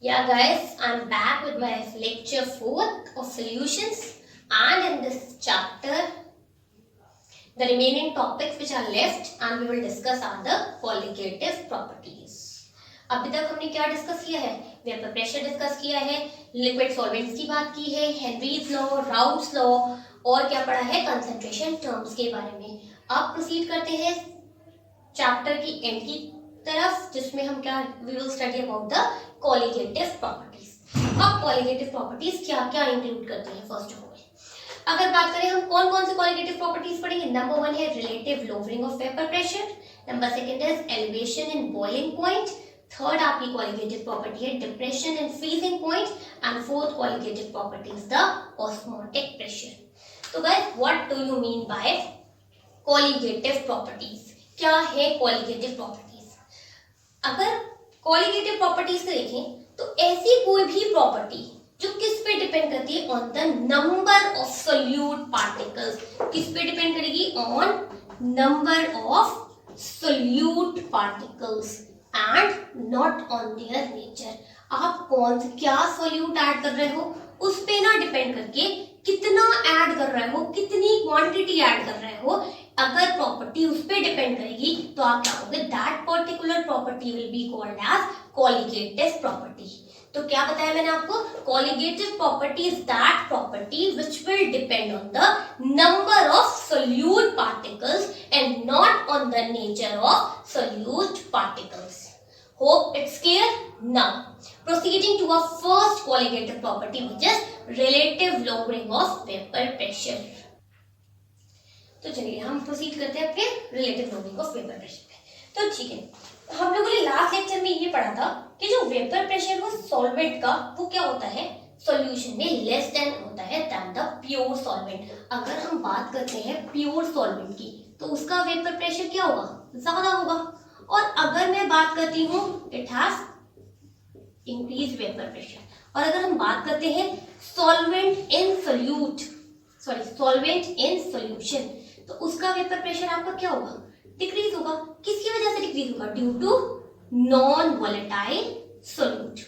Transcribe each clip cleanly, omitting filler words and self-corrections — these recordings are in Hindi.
Yeah, guys, I'm back with my lecture 4th of solutions, and in this chapter, the remaining topics which are left and we will discuss are the colligative properties. अभी तक हमने क्या डिस्कस किया है? वेपर प्रेशर डिस्कस किया है, लिक्विड सॉल्वेंट्स की बात की है, हेनरीज लॉ, राउट्स लॉ और क्या पढ़ा है? कंसंट्रेशन टर्म्स के बारे में. अब प्रोसीड करते हैं चैप्टर की एंड की तरफ, जिसमें हम क्या we will study about the colligative properties. अब कॉलिगेटिव प्रॉपर्टीज क्या क्या इंक्लूड करते हैं? फर्स्ट ऑफ ऑल अगर बात करें हम कौन कौन से कॉलिगेटिव प्रॉपर्टीज पढ़ेंगे. नंबर 1 है relative lowering of vapour pressure. Number 2 is elevation in boiling point. Third आपकी कॉलिगेटिव प्रॉपर्टी है depression in freezing point. And fourth colligative property is the osmotic pressure. तो guys what do you mean by colligative properties? क्या है कॉलिगेटिव प्रॉपर्टीज? अगर कॉलिगेटिव प्रॉपर्टीज को देखें तो ऐसी कोई भी प्रॉपर्टी जो किस पे डिपेंड करती है? On the number of solute particles. किस पे डिपेंड करेगी? On number of solute particles and not on their nature. आप कौन सा क्या सोल्यूट ऐड कर रहे हो उस पे ना डिपेंड करके कितना ऐड कर रहे हो, कितनी क्वांटिटी ऐड कर रहे हो, अगर प्रॉपर्टी उस पे डिपेंड करेगी तो आप क्या कहोगे? That particular property will be called as colligative property. तो क्या बताया मैंने आपको? Colligative property is that property which will depend on the number of solute particles and not on the nature of solute particles. Hope it's clear. Now proceeding to our first colligative property, which is relative lowering of vapor pressure. तो चलिए हम प्रोसीड करते हैं अपने रिलेटिव लॉइंग ऑफ वेपर प्रेशर पे. तो ठीक है, हम लोगों ने लास्ट लेक्चर में ये पढ़ा था कि जो वेपर प्रेशर हो सॉल्वेंट का वो क्या होता है? सॉल्यूशन में लेस देन होता है दैन द प्योर सॉल्वेंट. अगर हम बात करते हैं प्योर सॉल्वेंट की तो उसका वेपर प्रेशर क्या होगा? ज्यादा होगा. और अगर मैं बात करती हूँ it has increase vapour pressure. और अगर हम बात करते हैं सॉल्वेंट इन सॉल्यूशन तो उसका वेपर प्रेशर आपका क्या होगा? डिक्रीज होगा. किसकी वजह से डिक्रीज होगा? Due to non volatile solute.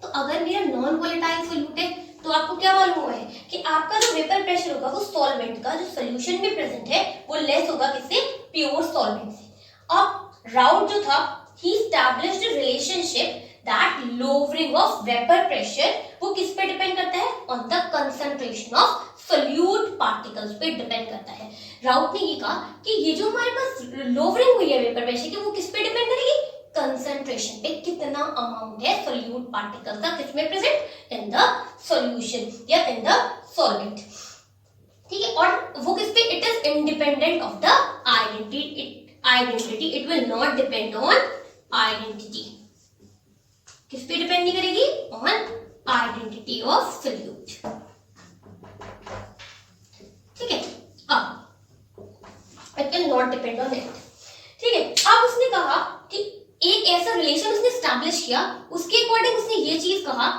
तो अगर मेरा नॉन वोलेटाइल सोल्यूट है तो आपको क्या मालूम हुआ है कि आपका जो वेपर प्रेशर होगा वो सॉल्वेंट का जो सोल्यूशन में प्रेजेंट है वो लेस होगा किससे? प्योर सॉल्वेंट से. अब राउट जो था ही established a relationship that lowering of vapour pressure वो किस पे डिपेंड करता है? On the concentration of solute particles पे डिपेंड करता है. राउट ने ये कहा कि ये जो हमारे पास लोअरिंग हुई है वेपर प्रेशर की वो किस पे डिपेंड करेगी? कंसंट्रेशन पे. कितना अमाउंट है सोल्यूट पार्टिकल्स का किसमें प्रेजेंट? इन द सॉल्यूशन या इन द सॉल्वेंट. ठीक है, और वो किस पे? It is independent of the identity. It will not depend on identity. किस पे डिपेंड नहीं करेगी? On identity of solute. ठीक है, अब it will not depend on it. ठीक है, अब उसने कहा कि एक ऐसा रिलेशन उसने एस्टैब्लिश किया, उसके अकॉर्डिंग उसने ये चीज कहा,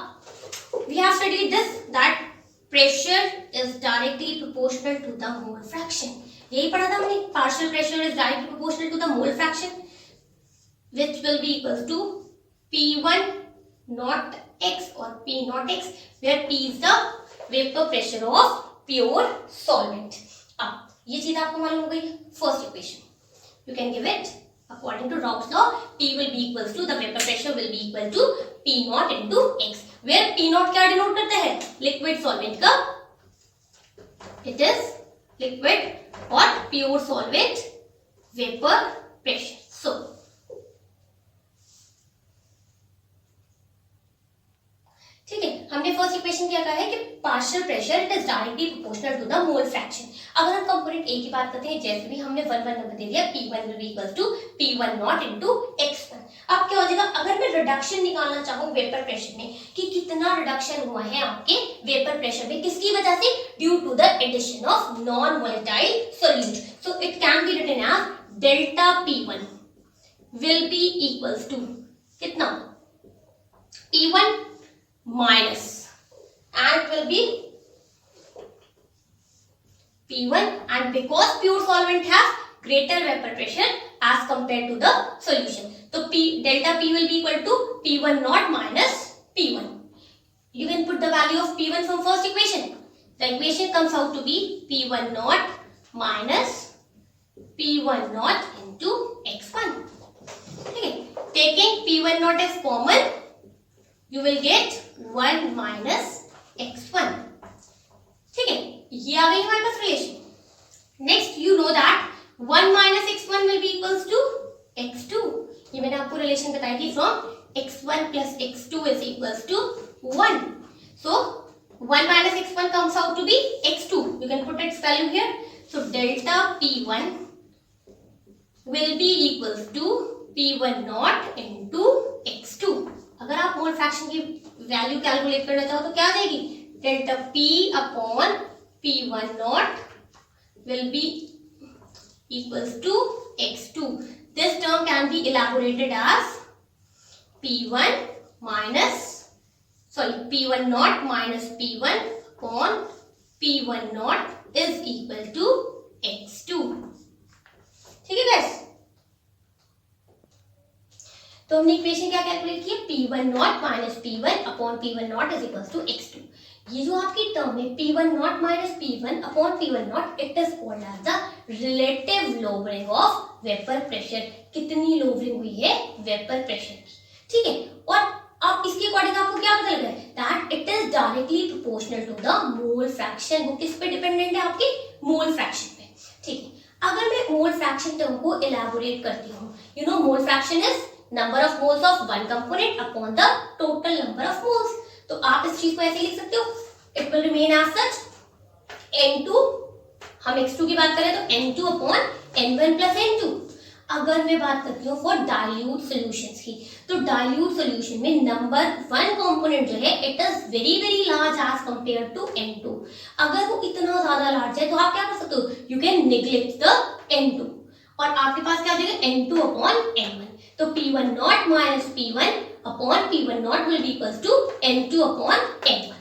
we have studied this that pressure is directly proportional to the mole fraction. यही पढ़ा था हमने, partial pressure is directly proportional to the mole fraction which will be equals to P1 not X or P not X, where P is the vapor pressure of pure solvent. अब ये चीज आपको मालूम हो गई. First equation you can give it according to Raoult's law. P will be equals to the vapor pressure will be equal to P naught into X, where P naught क्या डिनोट करता है? लिक्विड सॉल्वेंट का. इट इज लिक्विड और pure solvent vapour pressure. So ठीक है, हमने फर्स्ट इक्वेशन क्या कहा है कि partial pressure it is directly proportional to the mole fraction. अगर हम कंपोनेंट ए की बात करते हैं, जैसे भी हमने 1 नंबर दे दिया, P1 will be equal to P1 naught into X1. अब क्या हो जाएगा? अगर मैं रिडक्शन निकालना चाहूं वेपर प्रेशर में कि कितना रिडक्शन हुआ है आपके वेपर प्रेशर में, किसकी वजह से? Due to the addition of non volatile solute. So it can be written as delta P1 will be equals to कितना? P1 minus and it will be P1, and because pure solvent has greater vapor pressure as compared to the solution, तो P delta P will be equal to P1 naught minus P1. You can put the value of P1 from first equation. The equation comes out to be P1 naught minus P1 naught into x1. Okay. Taking P1 naught as common, you will get 1 minus x1. ठीक है, ये आ गई हमारे पास relation. Next you know that 1 minus x1 will be equals to x2. ये मैंने आपको रिलेशन बताई थी from x1 plus x2 is equals to 1. So 1 minus x1 comes out to be x2. You can put its value here. So delta P1 will be equals to P1 naught into x2. अगर आप मोल फ्रैक्शन की वैल्यू कैलकुलेट करना चाहो तो क्या आ जाएगी? Delta P upon P1 naught will be equals to x2. This term can be elaborated as P1 naught minus P1 upon P1 naught is equal to x2. ठीक है guys? तो हमने इक्वेशन क्या कैलकुलेट की? P1 naught minus P1 upon P1 naught is equals to x2. ये जो आपकी टर्म है P1 naught minus P1 upon P1 naught, it is called as the relative lowering of vapour pressure. कितनी लोवरिंग हुई है वेपर प्रेशर की. ठीक है, और अब इसके अकॉर्डिंग आपको क्या पता लगा है? That it is directly proportional to the mole fraction. वो किस पे डिपेंडेंट है? आपके मोल फ्रैक्शन पे. ठीक है, अगर मैं मोल फ्रैक्शन टर्म को इलैबोरेट करती हूँ, you know mole fraction is number of moles of one component upon the total number of moles. तो आप इस चीज को ऐसे लिख सकते हो, it will remain as such N2. हम x2 की बात करें तो N2 upon N1 plus N2. अगर मैं बात करती हूँ फॉर डाइल्यूट सॉल्यूशंस की, तो डाइल्यूट सॉल्यूशन में नंबर वन कंपोनेंट जो है it is very very large as compare to N2. अगर वो इतना ज्यादा लार्ज है तो आप क्या कर सकते हो? You can neglect the N2 और आपके पास क्या आ जाएगा? N2 upon N1. तो P1 naught minus P1 upon P1 naught will be equals to N2 upon N1.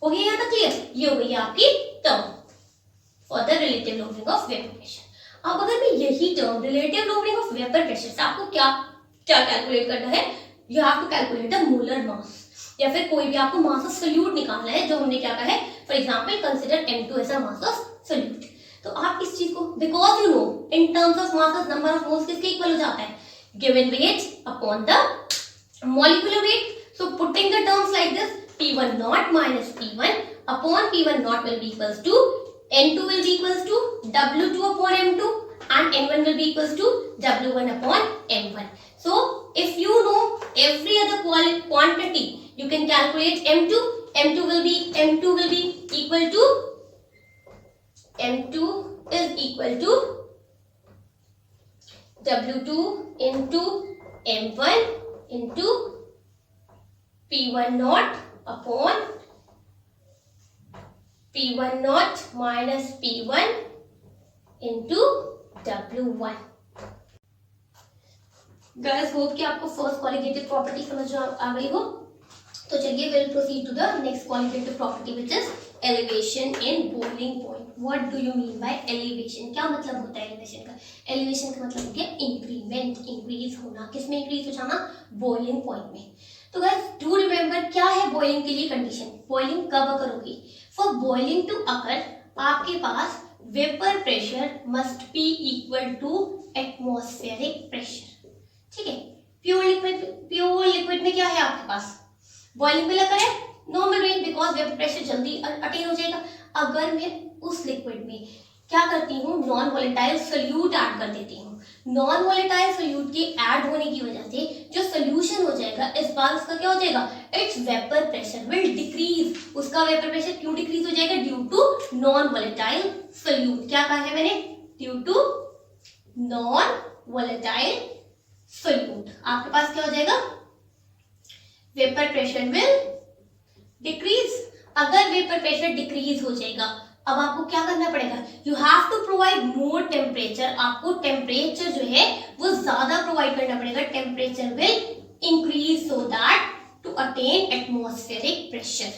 हो गया यहाँ तक क्लियर? ये हो गई आपकी term for the relative lowering of vapour pressure. अब अगर मैं यही term relative lowering of vapour pressure से आपको क्या क्या कैलकुलेट करना है? You have to calculate the molar mass, या फिर कोई भी आपको मास ऑफ सोल्यूट निकालना है, जो हमने क्या कहा है, for example consider N2 as a mass of solute. तो आप इस चीज को, because you know in terms of mass number of moles किसके इक्वल हो जाता है? Given weight upon the molecular weight. So putting the terms like this, P1 naught minus P1 upon P1 naught will be equals to N2 will be equals to W2 upon M2 and N1 will be equals to W1 upon M1. So if you know every other quantity, you can calculate M2. M2 will be equal to M2 is equal to W2 into M1 into P1 naught upon P1 naught minus P1 into W1. Guys, hope कि आपको फर्स्ट क्वालिटेटिव प्रॉपर्टी समझ आ गई हो. तो चलिए will proceed to the next qualitative property which is elevation in boiling point. What do you mean by elevation? क्या मतलब होता है एलिवेशन का? एलिवेशन का मतलब हो गया इंक्रीमेंट, इंक्रीज होना. किसमें इंक्रीज हो जाना? बॉइलिंग पॉइंट में. तो गाइस डू रिमेंबर क्या है बॉइलिंग के लिए कंडीशन? बॉइलिंग कब अकर होगी? फॉर बॉइलिंग टू अकर आपके पास vapour pressure must be equal to atmospheric pressure. ठीक है, प्योर लिक्विड में क्या है आपके पास? बॉइलिंग में लगा है normal range, because vapour pressure जल्दी अटेन हो जाएगा. अगर मैं उस लिक्विड में क्या करती हूँ, नॉन वोलेटाइल सोल्यूट ऐड कर देती हूँ. नॉन वोलेटाइल सोल्यूट के ऐड होने की वजह से जो सोल्यूशन हो जाएगा इस बार उसका क्या हो जाएगा? Its vapour pressure will decrease. उसका वेपर प्रेशर क्यों डिक्रीज हो जाएगा? Due to non volatile solute. क्या कहा है मैंने? Due to non volatile solute. आपके पास क्या हो जाएगा? Vapour pressure will decrease. अगर वेपर प्रेशर डिक्रीज हो जाएगा, अब आपको क्या करना पड़ेगा? You have to provide more temperature. आपको टेम्परेचर जो है वो ज्यादा प्रोवाइड करना पड़ेगा. Temperature will increase so that to attain atmospheric pressure.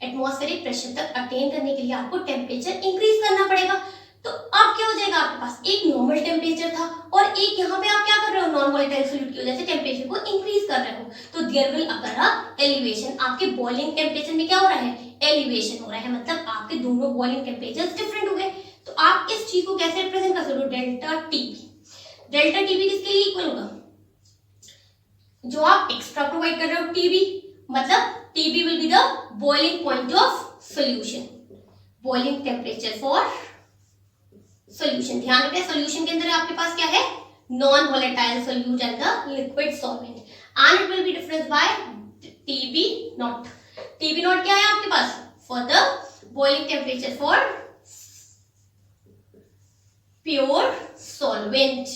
Atmospheric pressure तक अटेन करने के लिए आपको टेम्परेचर इंक्रीज करना पड़ेगा. तो तो अब क्या हो जाएगा, आपके पास एक नॉर्मल टेम्परेचर था और एक यहाँ पे आप क्या कर रहे हो, नॉन वोलेटाइल सॉल्यूट की वजह से टेम्परेचर को इंक्रीज कर रहे हो, तो there will occur a elevation. आपके बॉइलिंग टेम्परेचर में क्या हो रहा है, एलिवेशन हो रहा है, मतलब आपके दोनों बॉइलिंग टेम्परेचर डिफरेंट हो गए। तो आप इस चीज को कैसे रिप्रेजेंट कर सकते हो, डेल्टा टीबी। डेल्टा टीबी किसके लिए इक्वल होगा, जो आप एक्स्ट्रा प्रोवाइड कर रहे हो टीबी, मतलब TB will be the boiling point of solution, boiling temperature for solution. ध्यान रखें सॉल्यूशन के अंदर आपके पास क्या है, non volatile solute and the liquid solvent, and it will be difference by TB naught. TB naught क्या है आपके पास, for the boiling temperature for pure solvent,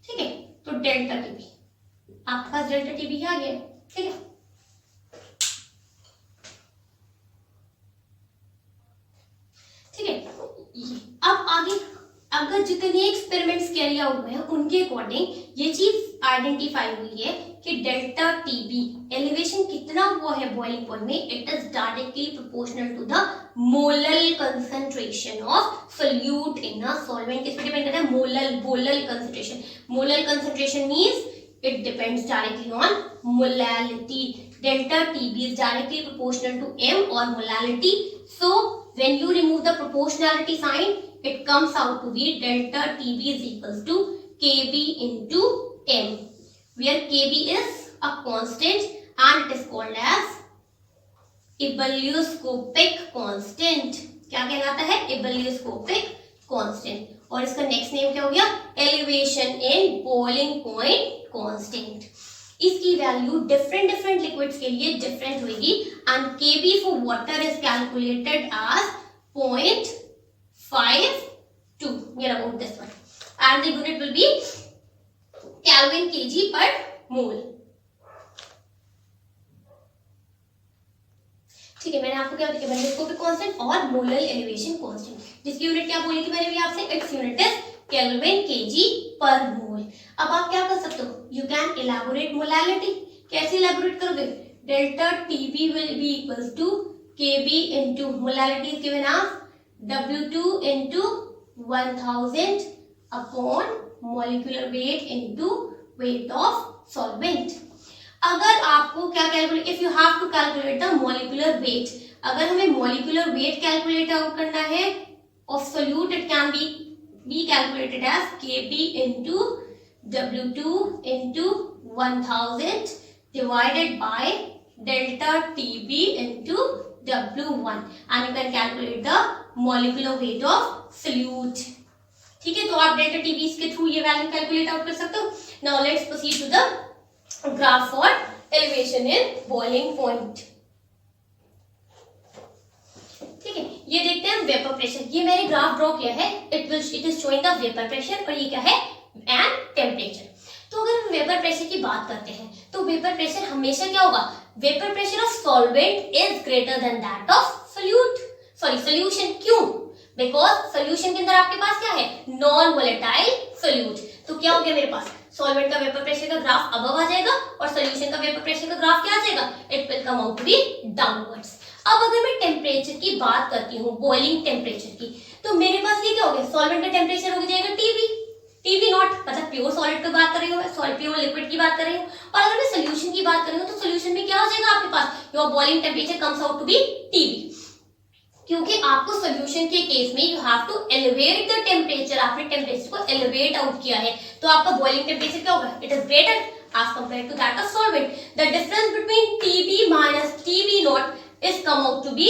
ठीक है। तो डेल्टा टीबी, आपके पास डेल्टा टीबी आ गया, ठीक है। ठीक है, अब आगे अगर जितने एक्सपेरिमेंट्स कैरी आउट हुए हैं उनके अकॉर्डिंग ये चीज आइडेंटिफाई हुई है कि डेल्टा टीबी एलिवेशन कितना हुआ है बॉइलिंग पॉइंट में, it is directly proportional to the molal concentration of solute in a solvent. किस पे डिपेंड करता है, molal concentration. Molal concentration means it depends directly on molality. Delta TB is directly proportional to M or molality. So when you remove the proportionality sign, it comes out to be delta TB is equals to Kb into M, where Kb is a constant and it is called as ebullioscopic constant. क्या कहलाता है, ebullioscopic constant। और इसका नेक्स्ट नेम क्या हो गया, elevation in boiling point constant. इसकी वैल्यू डिफरेंट लिक्विड्स के लिए डिफरेंट होगी, and Kb for water is calculated as 0.52 near about this one, and the unit will be Kelvin kg per mole। ठीक है, मैंने आपको क्या बताया, एबुलियोस्कोपिक कांस्टेंट और मोलल एलिवेशन कांस्टेंट, जिसकी यूनिट क्या बोली थी मैंने भी आपसे, its unit is kelvin kg per mole. अब आप क्या कर सकते हो, यू कैन इलैबोरेट मोलैलिटी। कैसे इलैबोरेट करोगे, delta TB will be equals to KB into molality is given as W2 into 1000 upon molecular weight into weight of solvent. अगर आपको क्या calculate, if you have to calculate the molecular weight, अगर हमें मॉलिक्यूलर वेट कैलकुलेट आउट करना है of solute, it can be calculated as Kb into W2 into 1000 divided by delta TB into W1, and you can calculate the molecular weight of solute। ठीक है, तो आप डेल्टा टीबी के थ्रू ये वैल्यू कैलकुलेट आउट कर सकते हो। Now let's proceed to the graph for elevation in boiling point. ठीक है, ये देखते हैं वेपर प्रेशर। ये मैंने ग्राफ ड्रॉ किया है, it is showing the vapour pressure, और ये क्या है, एंड टेम्परेचर। तो अगर हम वेपर प्रेशर की बात करते हैं तो वेपर प्रेशर हमेशा क्या होगा, vapour pressure of solvent is greater than that of solution. क्यों, बिकॉज सॉल्यूशन के अंदर आपके पास क्या है, नॉन वोलेटाइल सोल्यूट। तो क्या हो गया, मेरे पास सॉल्वेंट का वेपर प्रेशर का ग्राफ अबव आ जाएगा और सॉल्यूशन का वेपर प्रेशर का ग्राफ क्या आ जाएगा, it will come out to be downwards. अब अगर मैं टेम्परेचर की बात करती हूँ, बॉइलिंग टेम्परेचर की, तो मेरे पास ये क्या हो गया, सॉल्वेंट का टेम्परेचर हो जाएगा टीबी नॉट, मतलब प्योर सॉलिड की बात कर रही हूँ, प्योर लिक्विड की बात कर रही हूँ। और अगर मैं सोल्यूशन की बात कर रही हूँ तो सोल्यूशन में क्या हो जाएगा, आपके पास your boiling temperature comes out to be TB, क्योंकि आपको सोल्यूशन के केस में you have to elevate the temperature, आपने टेम्परेचर को एलिवेट आउट किया है, तो आपका बॉइलिंग टेम्परेचर क्या होगा, it is greater as compared to that of solvent. The difference between TB minus TB naught is come out to be,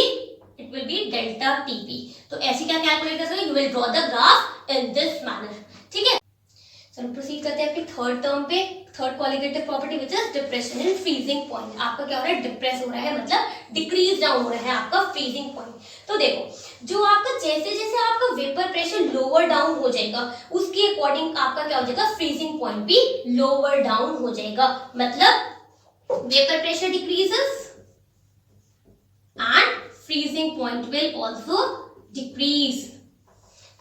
it will be delta TB। तो ऐसे क्या कैलकुलेट कर सकते हैं, you will draw the graph in this manner। ठीक है, चलो प्रोसीड करते हैं अपनी थर्ड टर्म पे, third qualitative property which is depression in freezing point. आपका क्या हो रहा है, डिप्रेस हो रहा है, मतलब डिक्रीज डाउन हो रहा है आपका फ्रीजिंग पॉइंट। तो देखो, जो आपका जैसे जैसे आपका वेपर प्रेशर लोअर डाउन हो जाएगा, उसके अकॉर्डिंग आपका क्या हो जाएगा, फ्रीजिंग पॉइंट भी लोअर डाउन हो जाएगा। मतलब vapour pressure decreases and freezing point will also decrease।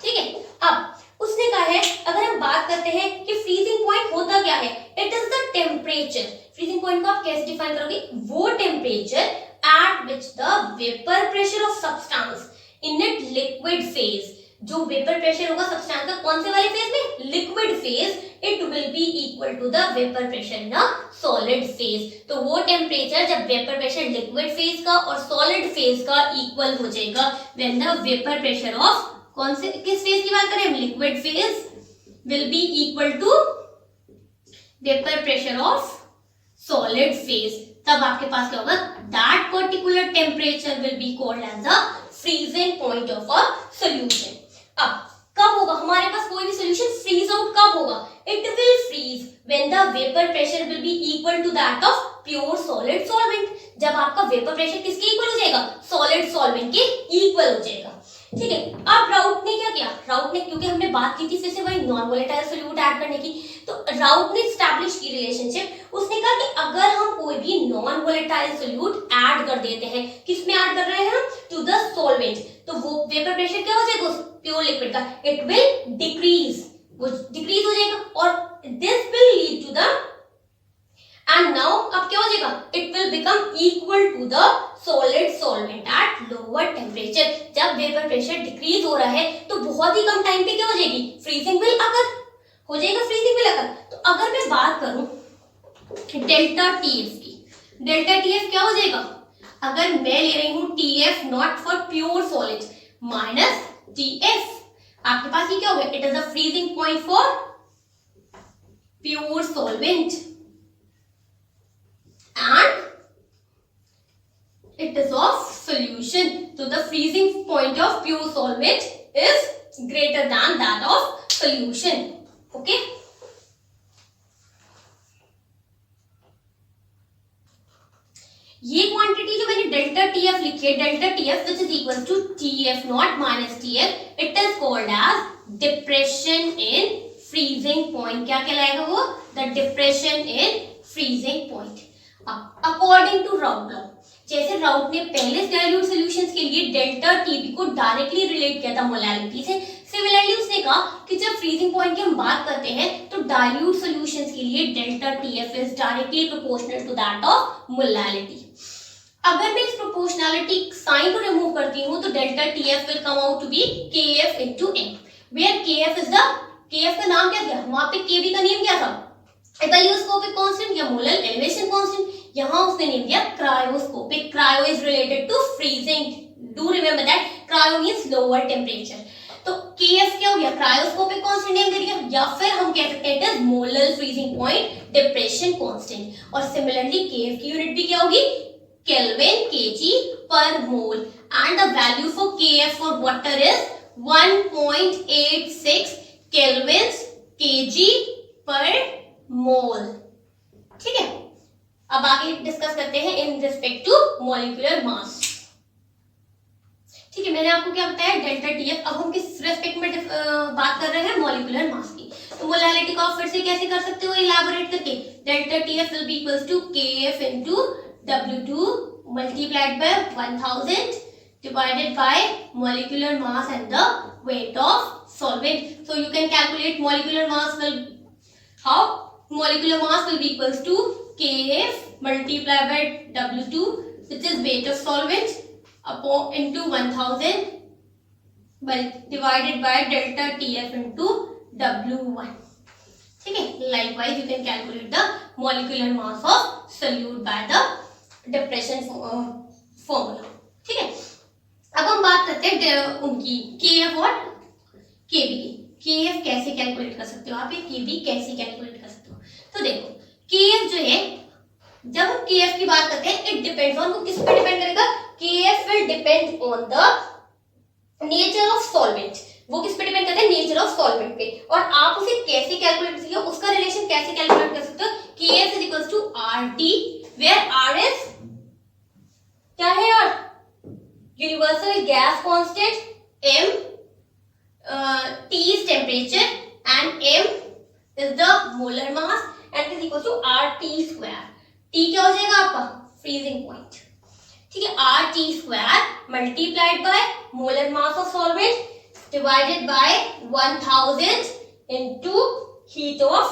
ठीक है, अब उसने कहा है, अगर हम बात करते हैं कि फ्रीजिंग पॉइंट होता क्या है, it is the temperature. Freezing point को आप कैसे डिफाइन करोगे, वो temperature at which the vapour pressure of substance in it liquid phase जो वेपर प्रेशर होगा सब्सटेंस का कौन से वाले फेज में, liquid phase, it will be equal to the vapour pressure in a solid phase. तो वो टेम्परेचर जब वेपर प्रेशर लिक्विड फेज का और सॉलिड फेज का इक्वल हो जाएगा, when the vapour pressure of कौन से किस फेज की बात करें हम, liquid phase, will be equal to vapour pressure of solid phase, तब आपके पास क्या होगा, that particular temperature will be called as the freezing point of a solution. अब कब होगा हमारे पास कोई भी सॉल्यूशन फ्रीज आउट, कब होगा, it will freeze when the vapour pressure will be equal to that of pure solid solvent. जब आपका वेपर प्रेशर किसके इक्वल हो जाएगा, सॉलिड सॉल्वेंट के इक्वल हो जाएगा। ठीक है, अब राउट ने क्या किया, राउट ने, क्योंकि हमने बात की थी फिर से वही नॉन वोलेटाइल सोल्यूट ऐड करने की, तो राउट ने एस्टैब्लिश की रिलेशनशिप। उसने कहा कि अगर हम कोई भी नॉन वोलेटाइल सोल्यूट ऐड कर देते हैं, किसमें ऐड कर रहे हैं हम, टू द सॉल्वेंट, तो वो वेपर प्रेशर क्या हो जाएगा प्योर लिक्विड का, इट विल डिक्रीज, वो डिक्रीज हो जाएगा, और this will lead to the, and now अब क्या हो जाएगा, it will become equal to the solid solvent at lower temperature. जब वेपर प्रेशर डिक्रीज हो रहा है तो बहुत ही कम टाइम पे क्या हो जाएगी, फ्रीजिंग विल अकर हो जाएगा, फ्रीजिंग विल अकर। तो अगर मैं बात करूं डेल्टा टीएफ की, डेल्टा टीएफ क्या हो जाएगा, अगर मैं ले रही हूं TF not for pure solid minus TF, आपके पास ये क्या होगा, it is the freezing point for pure solvent and it is of solution. So the freezing point of pure solvent is greater than that of solution. Okay. ये क्वांटिटी जो मैंने डेल्टा टीएफ लिखी है, delta TF which is equal to TF naught minus TF, it is called as depression in freezing point. क्या कहलाएगा वो, the depression in freezing point according to Raoult law. जैसे राउट ने पहले डाइल्यूट सॉल्यूशंस के लिए डेल्टा टीबी को डायरेक्टली रिलेट किया था मोलैलिटी से, सिमिलरली उसने कहा कि जब फ्रीजिंग पॉइंट की हम बात करते हैं तो डाइल्यूट सॉल्यूशंस के लिए delta TF is directly proportional to that of molality. अगर मैं इस प्रोपोर्शनैलिटी साइन को रिमूव करती हूं तो delta TF will come out to be KF into M, where KF is the, KF का नाम क्या दिया, वहां पे केबी का नेम क्या था, एबैलियोस्कोपिक कांस्टेंट या मोलर एलिवेशन कांस्टेंट, यहां उसने नेम दिया cryoscopic. Cryo is related to freezing, do remember that cryo means lower temperature. तो केएफ क्या हो गया, क्रायोस्कोपिक कांस्टेंट नेम दे दिया, या फिर हम कह सकते हैं it is molar freezing point depression constant. और सिमिलरली केएफ की यूनिट भी क्या होगी, kelvin kg per mole, and the value for KF for water is 1.86 kelvin kg per mole. ठीक है, अब आगे डिस्कस करते हैं in respect to molecular mass. ठीक है, मैंने आपको क्या बताया डेल्टा टीएफ, अब हम किस रेस्पेक्ट में बात कर रहे हैं, मॉलिक्यूलर मास की। तो मोलैलिटी को आप फिर से कैसे कर सकते हो, इलैबोरेट करके, delta TF will be equals to KF into W2 multiplied by 1000 divided by molecular mass and the weight of solvent. So you can calculate molecular mass will, how, molecular mass will be equals to KF multiplied by W2 which is weight of solvent upon into 1000 by divided by delta TF into W1. ठीक है, likewise you can calculate the molecular mass of solute by the depression formula. ठीक है, अब हम बात करते हैं उनकी केएफ और केबी की। केएफ कैसे कैलकुलेट कर सकते हो आप, केबी कैसे कैलकुलेट कर सकते हो, तो देखो केएफ जो है, जब हम केएफ की बात करते हैं इट डिपेंड्स ऑन, वो किस पे डिपेंड करेगा, KF will depend on the nature of solvent. वो किस पे डिपेंड करता है, नेचर ऑफ सॉल्वेंट पे। और आप उसे कैसे कैलकुलेट कर सकते हो, उसका रिलेशन कैसे कैलकुलेट कर सकते हो, KF is equals to RT, where R is क्या है यार, universal gas constant, m T is temperature and m is the molar mass and is equal to RT square। T क्या हो जाएगा आपका, फ्रीजिंग पॉइंट। ठीक है, RT square multiplied by molar mass of solvent divided by 1000 into heat of,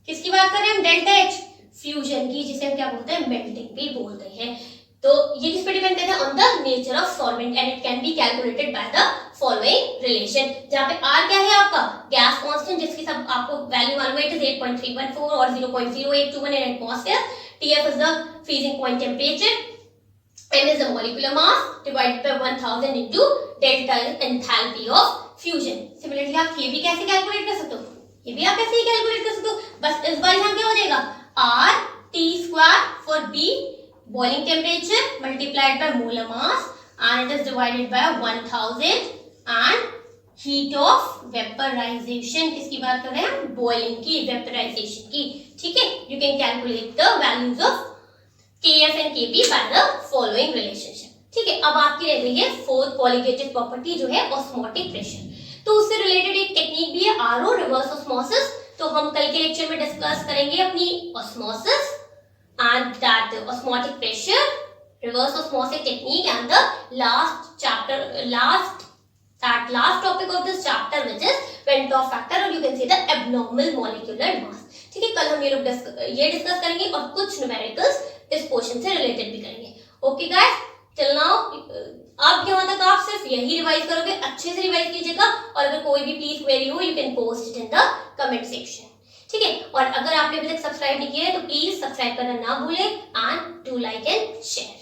किसकी बात कर रहे हैं हम, डेल्टा H, फ्यूजन की, जिसे हम क्या बोलते हैं, मेल्टिंग भी बोलते हैं। तो ये किस पे डिपेंड करता है? On the nature of solvent and it can be calculated by the following relation, जहाँ पे R क्या है आपका गैस कांस्टेंट, जिसकी सब आपको वैल्यू मालूम है, इट इज 8.314 और 0.0821 in atmosphere. TF is the freezing point temperature. M is the molecular mass divided by 1000 into delta enthalpy of fusion. Similarly आप ये भी कैसे कैलकुलेट कर सकते हो? ये भी आप ऐसे ही कैलकुलेट कर सकते हो, बस इस बार यहाँ क्या हो जाएगा? R T square for B boiling temperature multiplied by molar mass and it is divided by 1000 and heat of vaporization. किसकी बात कर रहे हैं? Boiling की, vaporization की. ठीक है, you can calculate the values of Kf and Kp by the following relationship. ठीक है, अब आपकी रह गई है फोर्थ qualitative property जो है osmotic pressure. तो उससे रिलेटेड एक टेक्निक भी है आरओ, रिवर्स ऑस्मोसिस. तो हम कल के लेक्चर में डिस्कस करेंगे अपनी osmosis and that osmotic pressure, reverse osmotic technique and the last topic of this chapter which is Ventov factor or you can say the abnormal molecular mass. ठीक है, कल हम ये लोग ये डिस्कस करेंगे और कुछ न्यूमेरिकल्स इस पोर्शन से रिलेटेड भी करेंगे. ओके गाइस, टिल नाउ अब यहाँ तक आप सिर्फ यही रिवाइज करोगे, अच्छे से रिवाइज कीजिएगा और अगर कोई भी प्लीज क्वेरी हो you can post it in the comment section. ठीक है, और अगर आपने अभी तक सब्सक्राइब नहीं किया है तो प्लीज सब्सक्राइब करना ना भूलें and do like and share.